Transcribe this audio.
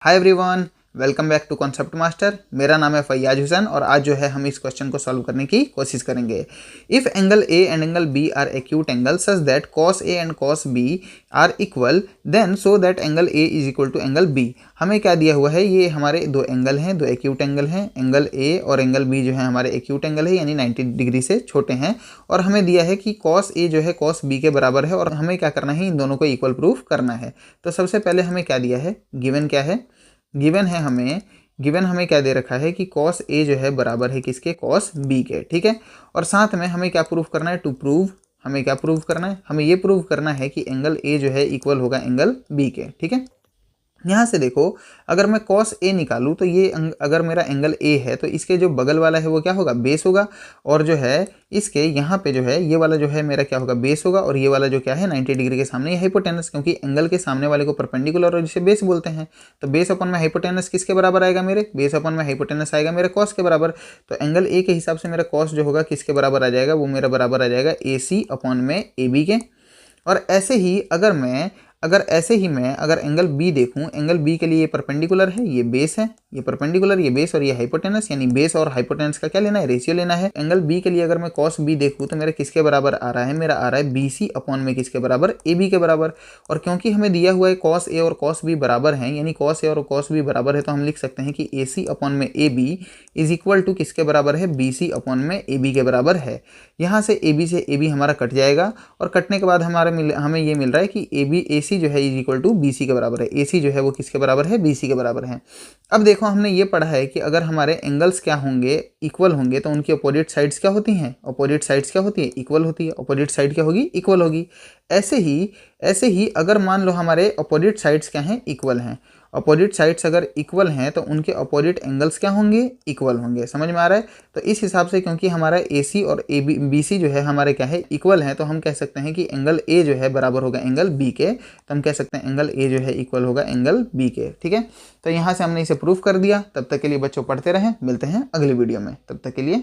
Hi everyone, welcome back to concept master. मेरा नाम है फैयाज हुसैन और आज जो है हम इस क्वेश्चन को सॉल्व करने की कोशिश करेंगे। If angle A and angle B are acute angle such that cos A and cos B are equal then so that angle A is equal to angle B. हमें क्या दिया हुआ है, ये हमारे दो एंगल हैं, दो एक्यूट एंगल हैं। एंगल ए और एंगल बी जो है हमारे एक्यूट एंगल है, यानी 90 डिग्री से छोटे हैं। और हमें दिया है कि कॉस ए जो है कॉस बी के बराबर है और हमें क्या करना है, इन दोनों को इक्वल प्रूफ करना है। तो सबसे पहले हमें क्या दिया है, गिवन क्या है, गिवन हमें क्या दे रखा है कि कॉस ए जो है बराबर है किसके, कॉस बी के। ठीक है। और साथ में हमें क्या प्रूफ करना है, टू प्रूव, हमें क्या प्रूव करना है, हमें ये प्रूव करना है कि एंगल ए जो है इक्वल होगा एंगल बी के। ठीक है। यहाँ से देखो, अगर मैं cos A निकालूँ तो ये अगर मेरा एंगल A है तो इसके जो बगल वाला है वो क्या होगा, बेस होगा। और जो है इसके यहाँ पे जो है ये वाला जो है मेरा क्या होगा, बेस होगा। और ये वाला जो क्या है 90 डिग्री के सामने, ये हाइपोटेनस, क्योंकि एंगल के सामने वाले को परपेंडिकुलर और जिसे बेस बोलते हैं। तो बेस अपन में हाइपोटेनस किसके बराबर आएगा, मेरे बेस अपन में हाइपोटेनस आएगा मेरे कॉस के बराबर। तो एंगल A के हिसाब से मेरा कॉस जो होगा किसके बराबर आ जाएगा, वो मेरा बराबर आ जाएगा AC अपॉन में AB के। और ऐसे ही मैं अगर एंगल बी देखूं, एंगल बी के लिए ये परपेंडिकुलर है, ये बेस है, ये परपेंडिकुलर, ये बेस और ये हाइपोटेनस, यानी बेस और हाइपोटेनस का क्या लेना है, रेशियो लेना है। एंगल बी के लिए अगर मैं कॉस बी देखूं तो मेरा किसके बराबर आ रहा है, मेरा आ रहा है BC अपॉन में किसके बराबर, AB के बराबर। और क्योंकि हमें दिया हुआ है कॉस ए और कॉस बी बराबर हैं, यानी कॉस ए और कॉस बी बराबर है, तो हम लिख सकते हैं कि AC अपॉन में AB इज इक्वल टू किसके बराबर है, BC अपॉन में AB के बराबर है। यहाँ से AB से AB हमारा कट जाएगा और कटने के बाद हमें ये मिल रहा है कि AC जो है इज इक्वल टू BC के बराबर है। AC जो है वो किसके बराबर है, BC के बराबर है। अब देखो, हमने ये पढ़ा है कि अगर हमारे एंगल्स क्या होंगे, इक्वल होंगे, तो उनकी अपोजिट साइड्स क्या होती हैं, अपोजिट साइड्स क्या होती है, इक्वल होती है। अपोजिट साइड क्या होगी, इक्वल होगी। ऐसे ही अगर मान लो हमारे अपोजिट साइड्स क्या हैं, इक्वल हैं। अपोजिट साइड्स अगर इक्वल हैं तो उनके अपोजिट एंगल्स क्या होंगे, इक्वल होंगे। समझ में आ रहा है। तो इस हिसाब से क्योंकि हमारा AC और BC जो है हमारे क्या है, इक्वल हैं, तो हम कह सकते हैं कि एंगल A जो है बराबर होगा एंगल B के। तो हम कह सकते हैं एंगल A जो है इक्वल होगा एंगल B के। ठीक है। तो यहाँ से हमने इसे प्रूफ कर दिया। तब तक के लिए बच्चों पढ़ते रहें, मिलते हैं अगली वीडियो में, तब तक के लिए।